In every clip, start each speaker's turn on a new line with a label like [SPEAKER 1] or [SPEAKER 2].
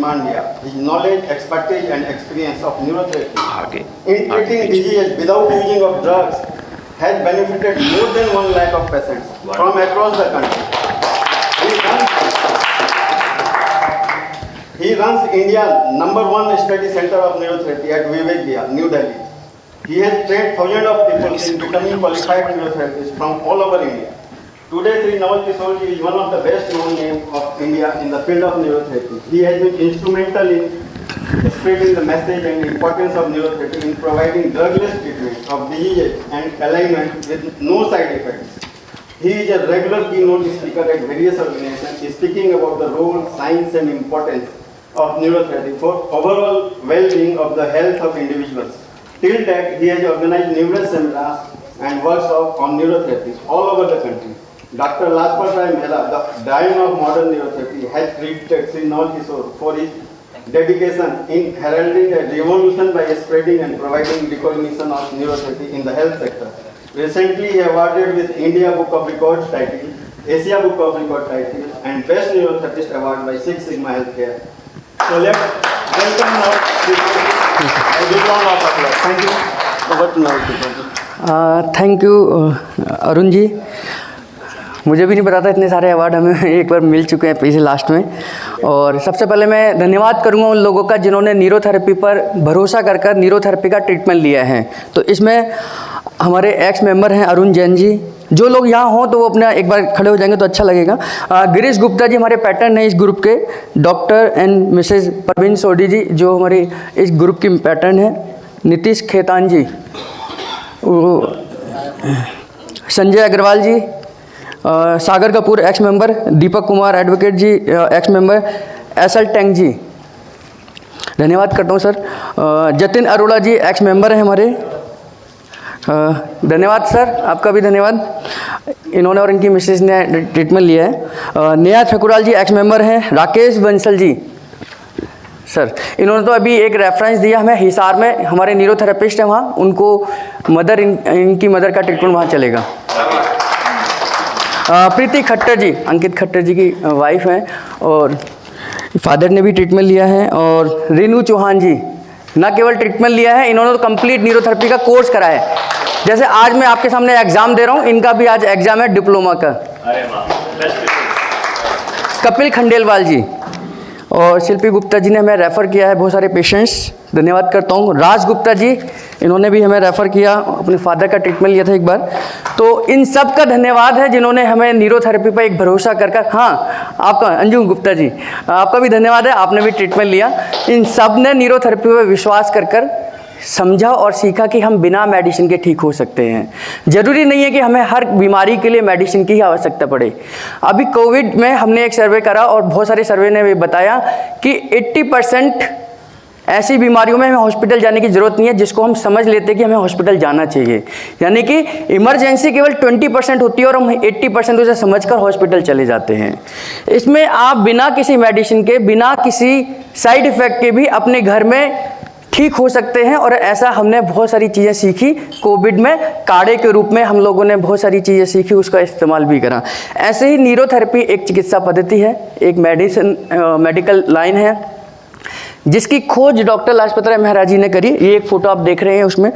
[SPEAKER 1] Mandia. His knowledge, expertise and experience of neurotherapy in treating diseases without using of drugs has benefited more than 1 lakh of patients from across the country. He runs India's #1 study center of neurotherapy at Vivek Viha, New Delhi. He has trained thousands of people in becoming qualified neurotherapists from all over India. Today, Sri Naval Kishore is one of the best known names of India in the field of neurotherapy. He has been instrumental in spreading the message and importance of neurotherapy in providing drugless treatment of diseases and alignment with no side effects. He is a regular keynote speaker at various organizations, speaking about the role, science and importance of neurotherapy for overall well-being of the health of individuals. Till that, he has organized numerous seminars and workshops on neurotherapy all over the country. Dr. Lajpat Rai Mehra, the Diamond of modern neurotherapy, has credited Sri Naval Kishore for his dedication in heralding a revolution by spreading and providing recognition of neurotherapy in the health sector. Recently, he awarded with India Book of Records title, Asia Book of Records title, and Best Neurotherapist Award by Six Sigma Healthcare. So let's welcome now a big round of applause. Thank you. Over to now.
[SPEAKER 2] Thank you Arun ji. मुझे भी नहीं पता था इतने सारे award हमें एक बार मिल चुके हैं पीछे लास्ट में। और सबसे पहले मैं धन्यवाद करूंगा उन लोगों का जिन्होंने न्यूरोथेरेपी पर भरोसा कर न्यूरोथेरेपी का ट्रीटमेंट लिया है। तो इसमें हमारे एक्स मेंबर हैं अरुण जैन जी। जो लोग यहाँ हों तो वो अपना एक बार खड़े हो जाएंगे तो अच्छा लगेगा। गिरीश गुप्ता जी हमारे पैटर्न हैं इस ग्रुप के। डॉक्टर एंड मिसेस परवीन सोडी जी जो हमारे इस ग्रुप की पैटर्न है। नीतीश खेतान जी, संजय अग्रवाल जी, सागर Kapoor x member, Deepak Kumar advocate जी एक्स मेंबर, एसएल टेंग जी, धन्यवाद करता हूँ सर। जतिन अरोड़ा जी एक्स मेंबर हैं हमारे, धन्यवाद सर, आपका भी धन्यवाद। इन्होंने और इनकी मिसेज ने ट्रीटमेंट लिया है। नेहा ठकुराल जी एक्स मेंबर हैं। राकेश बंसल जी सर, इन्होंने तो अभी एक रेफरेंस दिया हमें हिसार में, हमारे न्यूरोथेरेपिस्ट हैं वहाँ, उनको मदर इनकी मदर का ट्रीटमेंट वहाँ चलेगा। प्रीति खट्टर जी, अंकित खट्टर जी की वाइफ हैं और फादर ने भी ट्रीटमेंट लिया है। और रेनू चौहान जी न केवल ट्रीटमेंट लिया है, इन्होंने तो कंप्लीट न्यूरोथेरेपी का कोर्स करा है। जैसे आज मैं आपके सामने एग्ज़ाम दे रहा हूँ, इनका भी आज एग्ज़ाम है डिप्लोमा का। कपिल खंडेलवाल जी और शिल्पी गुप्ता जी ने हमें रेफ़र किया है बहुत सारे पेशेंट्स, धन्यवाद करता हूँ। राज गुप्ता जी, इन्होंने भी हमें रेफ़र किया, अपने फादर का ट्रीटमेंट लिया था एक बार। तो इन सब का धन्यवाद है जिन्होंने हमें न्यूरोथेरेपी पर एक भरोसा कर हाँ, आपका अंजुम गुप्ता जी, आपका भी धन्यवाद है, आपने भी ट्रीटमेंट लिया। इन सब ने न्यूरोथेरेपी पर विश्वास कर समझा और सीखा कि हम बिना मेडिसिन के ठीक हो सकते हैं। ज़रूरी नहीं है कि हमें हर बीमारी के लिए मेडिसिन की ही आवश्यकता पड़े। अभी कोविड में हमने एक सर्वे करा और बहुत सारे सर्वे ने भी बताया कि 80% ऐसी बीमारियों में हमें हॉस्पिटल जाने की ज़रूरत नहीं है जिसको हम समझ लेते हैं कि हमें हॉस्पिटल जाना चाहिए। यानी कि इमरजेंसी केवल 20% होती है और हम 80% उसे समझकर हॉस्पिटल चले जाते हैं। इसमें आप बिना किसी मेडिसिन के, बिना किसी साइड इफ़ेक्ट के भी अपने घर में ठीक हो सकते हैं। और ऐसा हमने बहुत सारी चीज़ें सीखी कोविड में, काढ़े के रूप में हम लोगों ने बहुत सारी चीज़ें सीखी, उसका इस्तेमाल भी करा। ऐसे ही न्यूरोथेरेपी एक चिकित्सा पद्धति है, एक मेडिकल लाइन है जिसकी खोज डॉक्टर लाजपत राय मेहरा जी ने करी। ये एक फ़ोटो आप देख रहे हैं उसमें।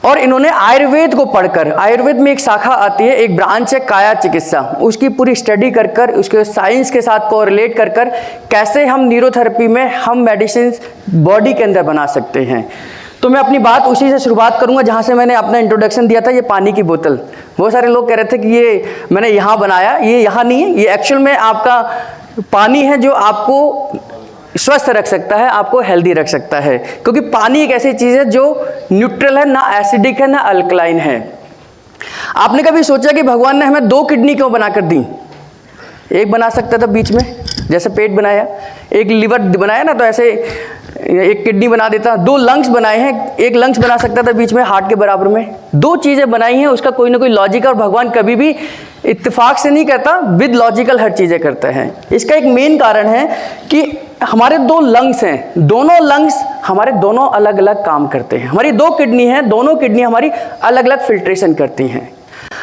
[SPEAKER 2] और इन्होंने आयुर्वेद को पढ़कर, आयुर्वेद में एक शाखा आती है, एक ब्रांच है काया चिकित्सा, उसकी पूरी स्टडी कर उसके साइंस के साथ कोरिलेट कर कैसे हम न्यूरोथेरेपी में हम मेडिसिन बॉडी के अंदर बना सकते हैं। तो मैं अपनी बात उसी से शुरुआत करूंगा जहां से मैंने अपना इंट्रोडक्शन दिया था। ये पानी की बोतल, बहुत सारे लोग कह रहे थे कि ये मैंने यहाँ बनाया, ये यहाँ नहीं है, ये एक्चुअल में आपका पानी है जो आपको स्वस्थ रख सकता है, आपको हेल्दी रख सकता है। क्योंकि पानी एक ऐसी चीज़ है जो न्यूट्रल है, ना एसिडिक है, ना अल्कलाइन है। आपने कभी सोचा कि भगवान ने हमें 2 किडनी क्यों बनाकर दी? एक बना सकता था बीच में, जैसे पेट बनाया, एक लिवर बनाया ना, तो ऐसे एक किडनी बना देता। 2 लंग्स बनाए हैं, एक लंग्स बना सकता था बीच में हार्ट के बराबर में। 2 चीज़ें बनाई हैं, उसका कोई ना कोई लॉजिक, और भगवान कभी भी इत्तेफाक से नहीं करता, विद लॉजिकल हर चीज़ें करते हैं। इसका एक मेन कारण है कि हमारे 2 लंग्स हैं, दोनों लंग्स हमारे दोनों अलग अलग काम करते हैं। हमारी 2 किडनी हैं, दोनों किडनी हमारी अलग अलग फिल्ट्रेशन करती हैं।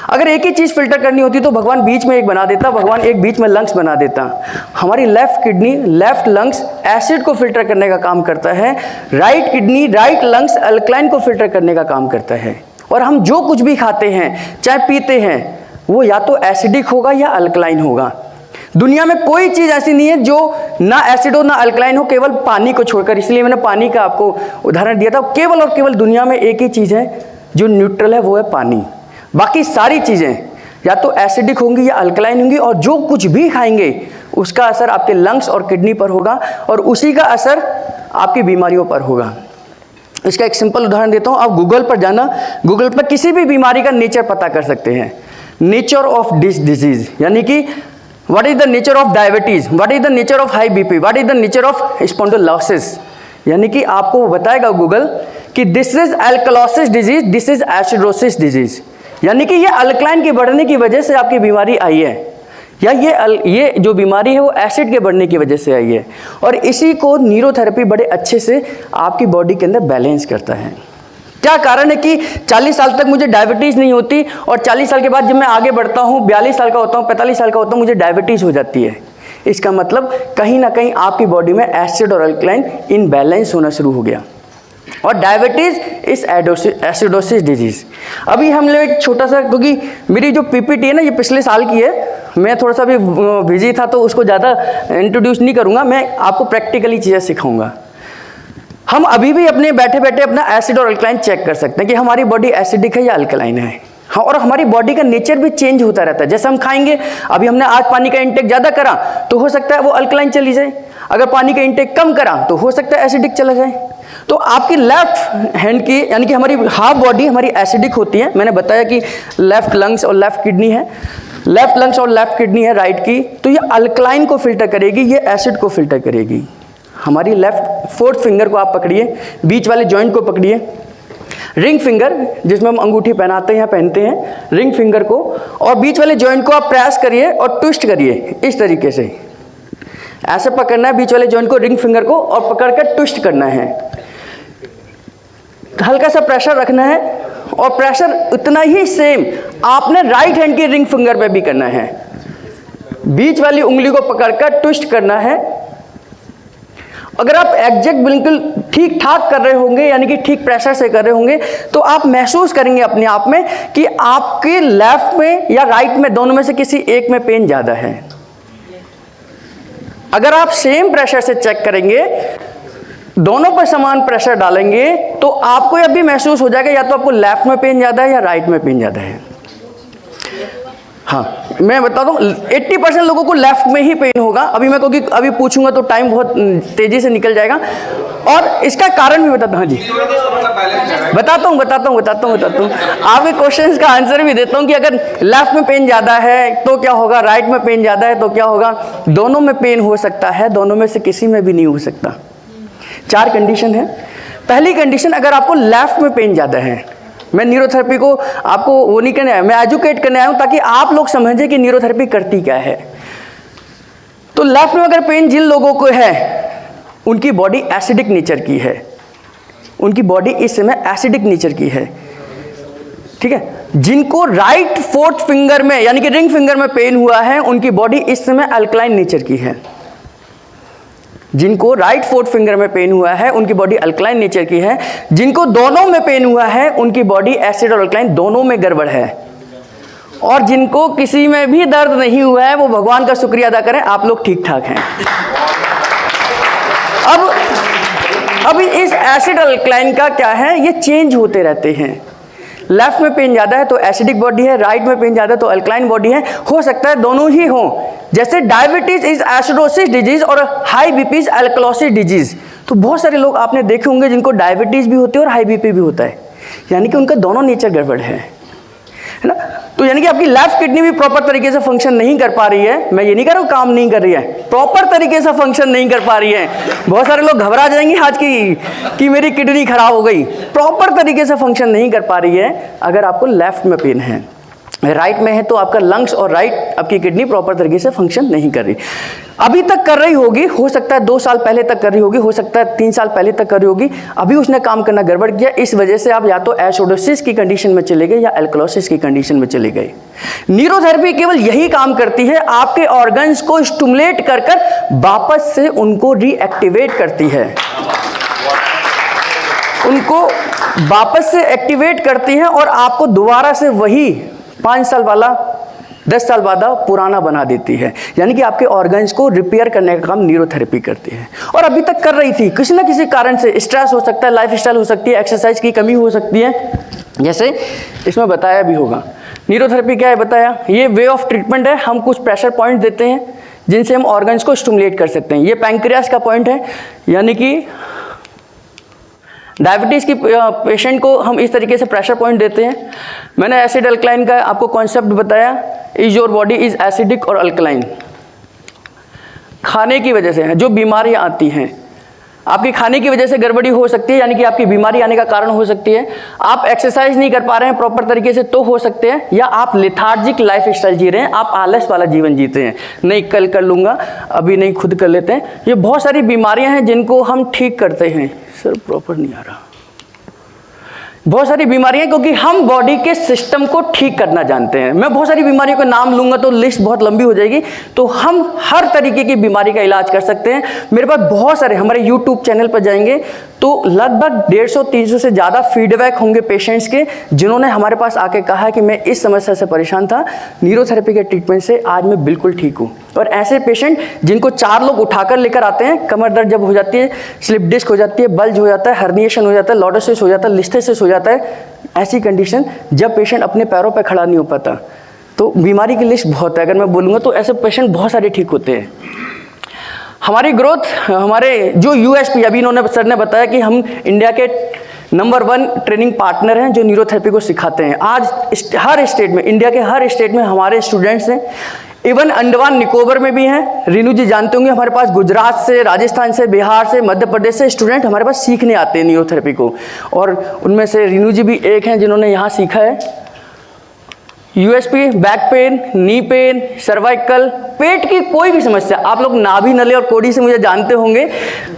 [SPEAKER 2] अगर एक ही चीज़ फिल्टर करनी होती तो भगवान बीच में एक बना देता, भगवान एक बीच में लंग्स बना देता। हमारी left kidney, left lungs acid को फिल्टर करने का काम करता है, right kidney, right lungs alkaline को फिल्टर करने का काम करता है। और हम जो कुछ भी खाते हैं, चाहे पीते हैं, वो या तो एसिडिक होगा या अल्कलाइन होगा। दुनिया में कोई चीज़ ऐसी नहीं है जो ना एसिड हो ना अल्कलाइन हो, केवल पानी को छोड़कर। इसलिए मैंने पानी का आपको उदाहरण दिया था। केवल और केवल दुनिया में एक ही चीज़ है जो न्यूट्रल है, वो है पानी। बाकी सारी चीज़ें या तो एसिडिक होंगी या अल्कलाइन होंगी, और जो कुछ भी खाएंगे उसका असर आपके लंग्स और किडनी पर होगा, और उसी का असर आपकी बीमारियों पर होगा। इसका एक सिंपल उदाहरण देता हूँ। आप गूगल पर जाना, गूगल पर किसी भी बीमारी का नेचर पता कर सकते हैं। नेचर ऑफ दिस डिजीज, यानी कि what is the nature of diabetes, what is the nature of high BP, what is the nature of spondylosis, यानी कि आपको बताएगा गूगल कि this is alkalosis disease, this is acidosis disease, यानी कि ये अल्कलाइन के बढ़ने की वजह से आपकी बीमारी आई है, या ये जो बीमारी है वो एसिड के बढ़ने की वजह से आई है। और इसी को न्यूरोथेरेपी बड़े अच्छे से आपकी बॉडी के अंदर बैलेंस करता है। क्या कारण है कि 40 साल तक मुझे डायबिटीज़ नहीं होती, और 40 साल के बाद जब मैं आगे बढ़ता हूँ, 42 साल का होता हूँ, 45 साल का होता हूँ, मुझे डायबिटीज़ हो जाती है? इसका मतलब कहीं ना कहीं आपकी बॉडी में एसिड और अल्कलाइन इनबैलेंस होना शुरू हो गया, और डायबिटीज़ इस एसिडोसिस डिजीज़। अभी हम लोग एक छोटा सा, क्योंकि मेरी जो पीपीटी है ना ये पिछले साल की है, मैं थोड़ा सा भी बिजी था तो उसको ज़्यादा इंट्रोड्यूस नहीं करूँगा, मैं आपको प्रैक्टिकली चीज़ें सिखाऊंगा। हम अभी भी अपने बैठे बैठे अपना एसिड और अल्कलाइन चेक कर सकते हैं कि हमारी बॉडी एसिडिक है या अल्कलाइन है। हाँ, और हमारी बॉडी का नेचर भी चेंज होता रहता है। जैसे हम खाएंगे, अभी हमने आज पानी का इंटेक ज़्यादा करा तो हो सकता है वो अल्कलाइन चली जाए, अगर पानी का इंटेक कम करा तो हो सकता है एसिडिक चला जाए। तो आपकी लेफ्ट हैंड की, यानी कि हमारी हाफ बॉडी हमारी एसिडिक होती है। मैंने बताया कि लेफ्ट लंग्स और लेफ्ट किडनी है, लेफ्ट लंग्स और लेफ्ट किडनी है राइट की, तो ये अल्कलाइन को फिल्टर करेगी, ये एसिड को फिल्टर करेगी। हमारी लेफ्ट फोर्थ फिंगर को आप पकड़िए, बीच वाले जॉइंट को पकड़िए, रिंग फिंगर जिसमें हम अंगूठी पहनाते हैं या पहनते हैं, रिंग फिंगर को, और बीच वाले जॉइंट को आप प्रेस करिए और ट्विस्ट करिए इस तरीके से। ऐसे पकड़ना है बीच वाले जॉइंट को, रिंग फिंगर को, और पकड़कर ट्विस्ट करना है। हल्का सा प्रेशर रखना है, और प्रेशर उतना ही सेम आपने राइट हैंड की रिंग फिंगर पे भी करना है। बीच वाली उंगली को पकड़कर ट्विस्ट करना है। अगर आप एग्जैक्ट बिल्कुल ठीक ठाक कर रहे होंगे, यानी कि ठीक प्रेशर से कर रहे होंगे, तो आप महसूस करेंगे अपने आप में कि आपके लेफ्ट में या राइट में, दोनों में से किसी एक में पेन ज़्यादा है। अगर आप सेम प्रेशर से चेक करेंगे, दोनों पर समान प्रेशर डालेंगे, तो आपको यह भी महसूस हो जाएगा या तो आपको लेफ्ट में पेन ज़्यादा है या राइट में पेन ज़्यादा है। हाँ, मैं बताता हूँ 80% लोगों को लेफ्ट में ही पेन होगा। अभी मैं क्योंकि अभी पूछूंगा तो टाइम बहुत तेज़ी से निकल जाएगा, और इसका कारण भी बताता हूँ। हाँ जी, बताता हूँ आपके क्वेश्चंस का आंसर भी देता हूँ कि अगर लेफ्ट में पेन ज़्यादा है तो क्या होगा, राइट में पेन ज़्यादा है तो क्या होगा। दोनों में पेन हो सकता है, दोनों में से किसी में भी नहीं हो सकता। 4 कंडीशन है। पहली कंडीशन, अगर आपको लेफ्ट में पेन ज़्यादा है, मैं न्यूरोथेरेपी को आपको वो नहीं करने आया, मैं एजुकेट करने आया हूँ ताकि आप लोग समझें कि न्यूरोथेरेपी करती क्या है। तो लेफ्ट में अगर पेन जिन लोगों को है, उनकी बॉडी एसिडिक नेचर की है, उनकी बॉडी इस समय एसिडिक नेचर की है, ठीक है। जिनको राइट फोर्थ फिंगर में, यानी कि रिंग फिंगर में पेन हुआ है, उनकी बॉडी इस समय अल्कलाइन नेचर की है। जिनको राइट फोर्थ फिंगर में पेन हुआ है, उनकी बॉडी अल्कलाइन नेचर की है। जिनको दोनों में पेन हुआ है, उनकी बॉडी एसिड और अल्कलाइन दोनों में गड़बड़ है। और जिनको किसी में भी दर्द नहीं हुआ है, वो भगवान का शुक्रिया अदा करें, आप लोग ठीक ठाक हैं। अब इस एसिड अल्कलाइन का क्या है, ये चेंज होते रहते हैं। लेफ्ट में पेन ज़्यादा है तो एसिडिक बॉडी है, राइट में पेन ज़्यादा है तो अल्कलाइन बॉडी है। हो सकता है दोनों ही हो, जैसे डायबिटीज इज एसिडोसिस डिजीज और high BP is alkalosis disease. तो बहुत सारे लोग आपने देखे होंगे जिनको डायबिटीज भी होती है और हाई बीपी भी होता है, यानी कि उनका दोनों नेचर गड़बड़ है ना। तो यानी कि आपकी लेफ्ट किडनी भी प्रॉपर तरीके से फंक्शन नहीं कर पा रही है। मैं ये नहीं कह रहा हूँ काम नहीं कर रही है, प्रॉपर तरीके से फंक्शन नहीं कर पा रही है। बहुत सारे लोग घबरा जाएंगे आज कि मेरी किडनी खराब हो गई। प्रॉपर तरीके से फंक्शन नहीं कर पा रही है अगर आपको लेफ्ट में पेन है। राइट में है तो आपका लंग्स और राइट आपकी किडनी प्रॉपर तरीके से फंक्शन नहीं कर रही। अभी तक कर रही होगी, हो सकता है 2 साल पहले तक कर रही होगी, हो सकता है 3 साल पहले तक कर रही होगी, अभी उसने काम करना गड़बड़ किया, इस वजह से आप या तो एसिडोसिस की कंडीशन में चले गए या एल्कलोसिस की कंडीशन में चले गए। न्यूरोथेरेपी केवल यही काम करती है, आपके ऑर्गन्स को स्टिमुलेट कर कर वापस से उनको रीएक्टिवेट करती है, उनको वापस से एक्टिवेट करती है और आपको दोबारा से वही 5 साल वाला 10 साल बाद पुराना बना देती है। यानी कि आपके ऑर्गन्स को रिपेयर करने का काम न्यूरोथेरेपी करती है। और अभी तक कर रही थी, किसी ना किसी कारण से, स्ट्रेस हो सकता है, लाइफ स्टाइल हो सकती है, एक्सरसाइज की कमी हो सकती है, जैसे इसमें बताया भी होगा। न्यूरोथेरेपी क्या है बताया, ये वे ऑफ ट्रीटमेंट है। हम कुछ प्रेशर पॉइंट देते हैं जिनसे हम ऑर्गन्स को स्टिमुलेट कर सकते हैं। ये पैंक्रियास का पॉइंट है, यानी कि डायबिटीज़ की पेशेंट को हम इस तरीके से प्रेशर पॉइंट देते हैं। मैंने एसिड अल्कलाइन का आपको कॉन्सेप्ट बताया, is your body is acidic और अल्कलाइन। खाने की वजह से जो बीमारियां आती हैं, आपकी खाने की वजह से गड़बड़ी हो सकती है, यानी कि आपकी बीमारी आने का कारण हो सकती है। आप एक्सरसाइज नहीं कर पा रहे हैं प्रॉपर तरीके से तो हो सकते हैं, या आप लेथार्जिक लाइफ स्टाइल जी रहे हैं, आप आलस वाला जीवन जीते हैं, नहीं कल कर लूँगा, अभी नहीं, खुद कर लेते हैं। ये बहुत सारी बीमारियां हैं जिनको हम ठीक करते हैं। सर प्रॉपर नहीं आ रहा। बहुत सारी बीमारियां, क्योंकि हम बॉडी के सिस्टम को ठीक करना जानते हैं। मैं बहुत सारी बीमारियों का नाम लूंगा तो लिस्ट बहुत लंबी हो जाएगी, तो हम हर तरीके की बीमारी का इलाज कर सकते हैं। मेरे पास बहुत सारे, हमारे यूट्यूब चैनल पर जाएंगे तो लगभग 150-300 से ज़्यादा फीडबैक होंगे पेशेंट्स के, जिन्होंने हमारे पास आके कहा है कि मैं इस समस्या से परेशान था, न्यूरोथेरेपी के ट्रीटमेंट से आज मैं बिल्कुल ठीक हूँ। और ऐसे पेशेंट जिनको 4 लोग उठाकर लेकर आते हैं, कमर दर्द जब हो जाती है, स्लिप डिस्क हो जाती है, बल्ज हो जाता है, हर्निएशन हो जाता है, लॉर्डोसिस हो जाता है, लिस्थेसिस हो जाता है, ऐसी कंडीशन जब पेशेंट अपने पैरों पर खड़ा नहीं हो पाता, तो बीमारी की लिस्ट बहुत है। अगर मैं बोलूँगा तो ऐसे पेशेंट बहुत सारे ठीक होते हैं। हमारी ग्रोथ, हमारे जो यूएसपी, अभी इन्होंने सर ने बताया कि हम इंडिया के नंबर 1 ट्रेनिंग पार्टनर हैं जो न्यूरोथेरेपी को सिखाते हैं। आज हर स्टेट में, इंडिया के हर स्टेट में हमारे स्टूडेंट्स हैं, इवन अंडमान निकोबर में भी हैं। रीनू जी जानते होंगे, हमारे पास गुजरात से, राजस्थान से, बिहार से, मध्य प्रदेश से स्टूडेंट हमारे पास सीखने आते हैं न्यूरोथेरेपी को, और उनमें से रीनू जी भी एक हैं जिन्होंने यहाँ सीखा है। USP, back pain, knee pain, cervical, पेट की कोई भी समस्या, आप लोग नाभि, नली और कोड़ी से मुझे जानते होंगे,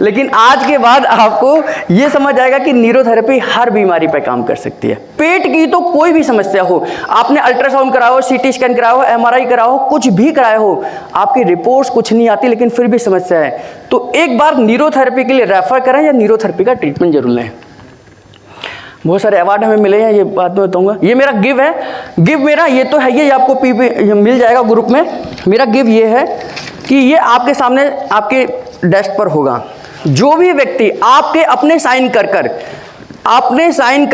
[SPEAKER 2] लेकिन आज के बाद आपको ये समझ आएगा कि न्यूरोथेरेपी हर बीमारी पर काम कर सकती है। पेट की तो कोई भी समस्या हो, आपने अल्ट्रासाउंड कराया हो, सीटी स्कैन कराया हो, एमआरआई कराया हो, कुछ भी कराया हो, आपकी रिपोर्ट्स कुछ नहीं आती लेकिन फिर भी समस्या है, तो एक बार न्यूरोथेरेपी के लिए रेफर करें या न्यूरोथेरेपी का ट्रीटमेंट जरूर लें। बहुत सारे अवार्ड हमें मिले हैं, ये बात में बताऊंगा। ये मेरा गिव है, गिव मेरा ये तो है, ये आपको पीपी मिल जाएगा ग्रुप में। मेरा गिव ये है कि ये आपके सामने आपके डेस्क पर होगा। जो भी व्यक्ति आपके अपने साइन कर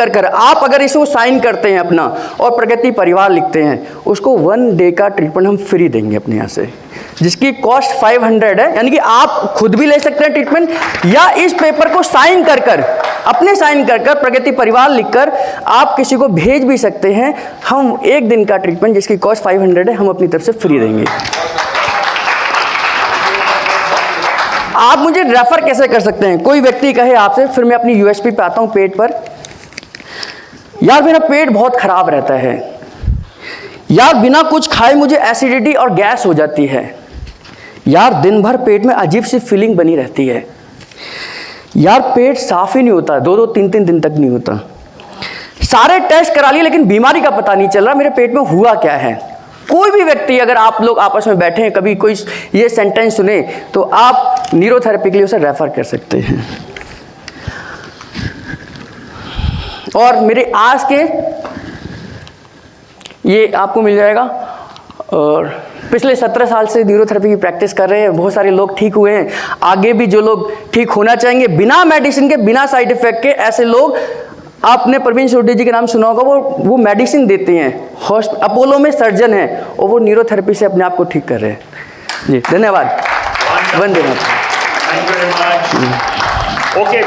[SPEAKER 2] कर आप अगर इसको साइन करते हैं अपना और प्रगति परिवार लिखते हैं, उसको 1 डे का ट्रीटमेंट हम फ्री देंगे अपने यहाँ से, जिसकी कॉस्ट 500 है। यानी कि आप खुद भी ले सकते हैं ट्रीटमेंट, या इस पेपर को साइन कर कर, अपने साइन कर कर, प्रगति परिवार लिखकर आप किसी को भेज भी सकते हैं। हम 1 दिन का ट्रीटमेंट जिसकी कॉस्ट 500 है, हम अपनी तरफ से फ्री देंगे। आप मुझे रेफर कैसे कर सकते हैं? कोई व्यक्ति कहे आपसे, फिर मैं अपनी यूएसपी पे आता हूँ पेट पर, यार मेरा पेट बहुत खराब रहता है, यार बिना कुछ खाए मुझे एसिडिटी और गैस हो जाती है, यार दिन भर पेट में अजीब सी फीलिंग बनी रहती है, यार पेट साफ ही नहीं होता, 2-2, 3-3 दिन तक नहीं होता, सारे टेस्ट करा लिए लेकिन बीमारी का पता नहीं चल रहा, मेरे पेट में हुआ क्या है। कोई भी व्यक्ति, अगर आप लोग आपस में बैठे हैं, कभी कोई ये सेंटेंस सुने, तो आप न्यूरोथेरेपी के लिए उसे रेफर कर सकते हैं। और मेरे आज के ये आपको मिल जाएगा, और पिछले 17 साल से न्यूरोथेरेपी की प्रैक्टिस कर रहे हैं, बहुत सारे लोग ठीक हुए हैं। आगे भी जो लोग ठीक होना चाहेंगे बिना मेडिसिन के, बिना साइड इफेक्ट के, ऐसे लोग, आपने प्रवीण सोडी जी के नाम सुना होगा, वो मेडिसिन देते हैं, अपोलो में सर्जन हैं, और वो न्यूरोथेरेपी से अपने आप को ठीक कर रहे हैं। जी धन्यवाद, वंदे मातरम।
[SPEAKER 3] ओके।